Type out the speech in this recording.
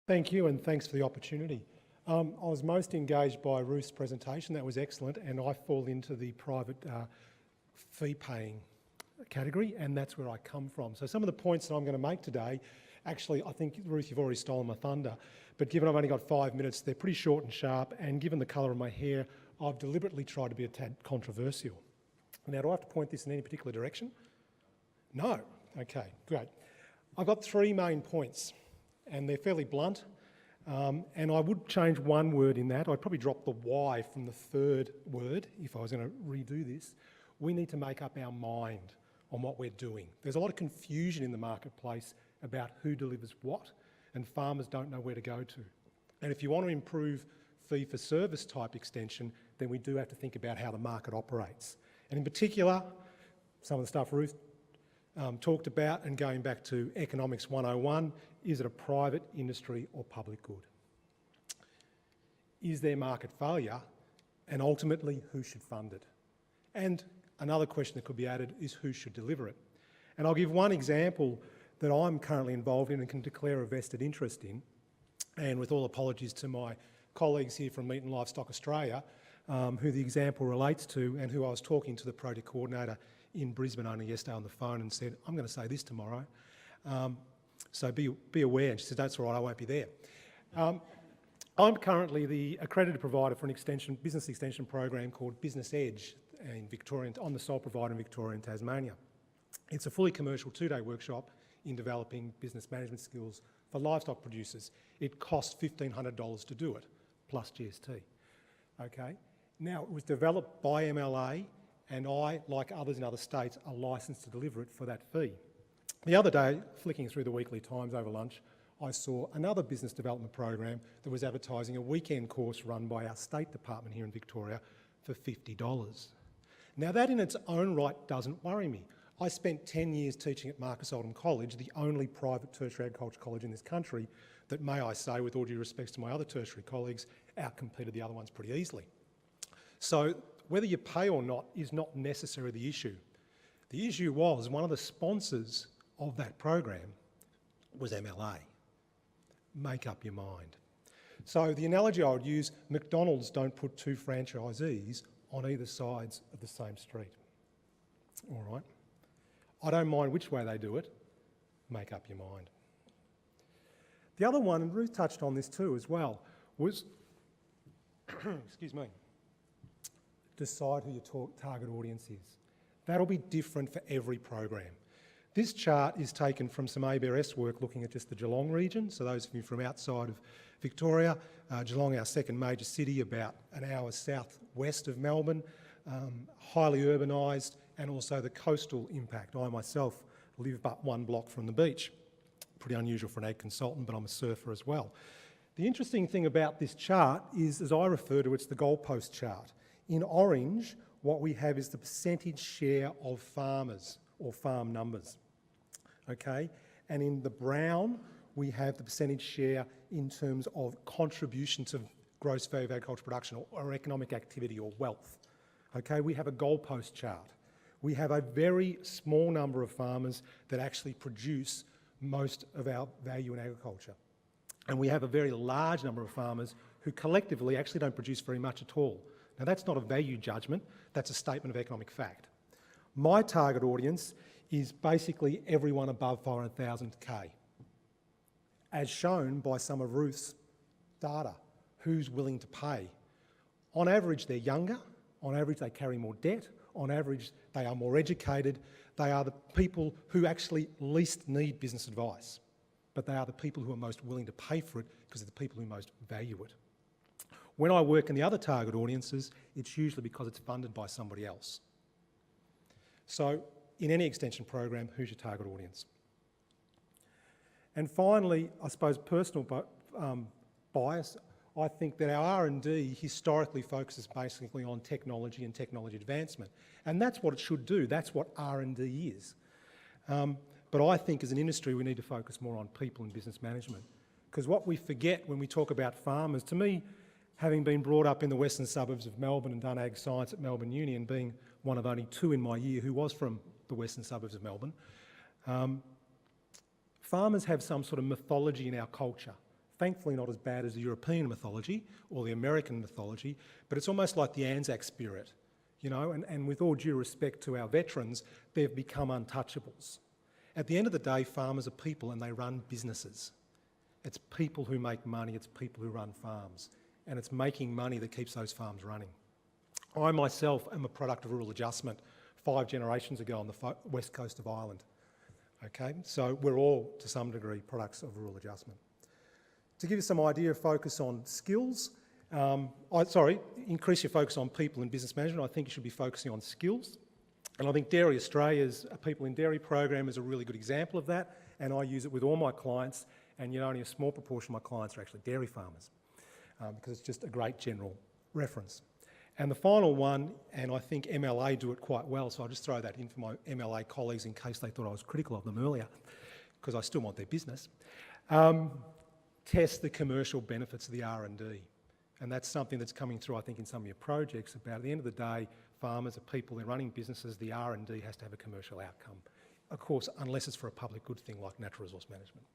Thank you, and thanks for the opportunity. I was most engaged by Ruth's presentation. That was excellent, and I fall into the private fee-paying category, and that's where I come from. So some of the points that I'm going to make today, actually, I think, Ruth, you've already stolen my thunder, but given I've only got 5 minutes, they're pretty short and sharp, and given the colour of my hair, I've deliberately tried to be a tad controversial. Now, do I have to point this in any particular direction? No. Okay, great. I've got 3 main points, and they're fairly blunt, and I would change one word in that. I'd probably drop the Y from the third word if I was going to redo this. We need to make up our mind on what we're doing. There's a lot of confusion in the marketplace about who delivers what, and farmers don't know where to go to. And if you want to improve fee-for-service type extension, then we do have to think about how the market operates. And in particular, some of the stuff Ruth talked about, and going back to Economics 101, is it a private industry or public good? Is there market failure? And ultimately, who should fund it? And another question that could be added is who should deliver it? And I'll give one example that I'm currently involved in and can declare a vested interest in. And with all apologies to my colleagues here from Meat and Livestock Australia, who the example relates to, and who I was talking to the project coordinator in Brisbane only yesterday on the phone and said, I'm going to say this tomorrow, so be aware. And she said, that's all right, I won't be there. I'm currently the accredited provider for an business extension program called Business Edge in Victoria. I'm the sole provider in Victoria and Tasmania. It's a fully commercial 2-day workshop in developing business management skills for livestock producers. It costs $1,500 to do it, plus GST. Okay. Now, it was developed by MLA, and I, like others in other states, are licensed to deliver it for that fee. The other day, flicking through the Weekly Times over lunch, I saw another business development program that was advertising a weekend course run by our state department here in Victoria for $50. Now, that in its own right doesn't worry me. I spent 10 years teaching at Marcus Oldham College, the only private tertiary agriculture college in this country that, may I say, with all due respects to my other tertiary colleagues, outcompeted the other ones pretty easily. So whether you pay or not is not necessarily the issue. The issue was one of the sponsors of that program was MLA. Make up your mind. So the analogy I would use, McDonald's don't put 2 franchisees on either sides of the same street. All right? I don't mind which way they do it. Make up your mind. The other one, and Ruth touched on this too as well, was, excuse me, decide who your target audience is. That'll be different for every program. This chart is taken from some ABRS work looking at just the Geelong region. So those of you from outside of Victoria, Geelong, our second major city, about an hour southwest of Melbourne, highly urbanised, and also the coastal impact. I myself live but 1 block from the beach. Pretty unusual for an ag consultant, but I'm a surfer as well. The interesting thing about this chart is, as I refer to it, it's the goalpost chart. In orange, what we have is the percentage share of farmers or farm numbers, okay? And in the brown, we have the percentage share in terms of contribution to gross value of agricultural production or economic activity or wealth, okay? We have a goalpost chart. We have a very small number of farmers that actually produce most of our value in agriculture. And we have a very large number of farmers who collectively actually don't produce very much at all. Now, that's not a value judgment, that's a statement of economic fact. My target audience is basically everyone above 500,000K, as shown by some of Ruth's data. Who's willing to pay? On average, they're younger. On average, they carry more debt. On average, they are more educated. They are the people who actually least need business advice, but they are the people who are most willing to pay for it because they're the people who most value it. When I work in the other target audiences, it's usually because it's funded by somebody else. So in any extension program, who's your target audience? And finally, I suppose personal bias, I think that our R&D historically focuses basically on technology and technology advancement. And that's what it should do. That's what R&D is. But I think as an industry, we need to focus more on people and business management. Because what we forget when we talk about farmers, to me, having been brought up in the western suburbs of Melbourne and done ag science at Melbourne Uni and being one of only 2 in my year who was from the western suburbs of Melbourne, farmers have some sort of mythology in our culture. thankfully not as bad as the European mythology or the American mythology, but it's almost like the Anzac spirit, you know, and with all due respect to our veterans, they've become untouchables. At the end of the day, farmers are people and they run businesses. It's people who make money, it's people who run farms, and it's making money that keeps those farms running. I myself am a product of rural adjustment 5 generations ago on the west coast of Ireland. Okay, so we're all, to some degree, products of rural adjustment. To give you some idea, focus on skills. Increase your focus on people and business management. I think you should be focusing on skills. And I think Dairy Australia's People in Dairy program is a really good example of that, and I use it with all my clients, and only a small proportion of my clients are actually dairy farmers, because it's just a great general reference. And the final one, and I think MLA do it quite well, so I'll just throw that in for my MLA colleagues in case they thought I was critical of them earlier, because I still want their business. Test the commercial benefits of the R&D. And that's something that's coming through, I think, in some of your projects about, at the end of the day, farmers are people, they're running businesses, the R&D has to have a commercial outcome. Of course, unless it's for a public good thing like natural resource management.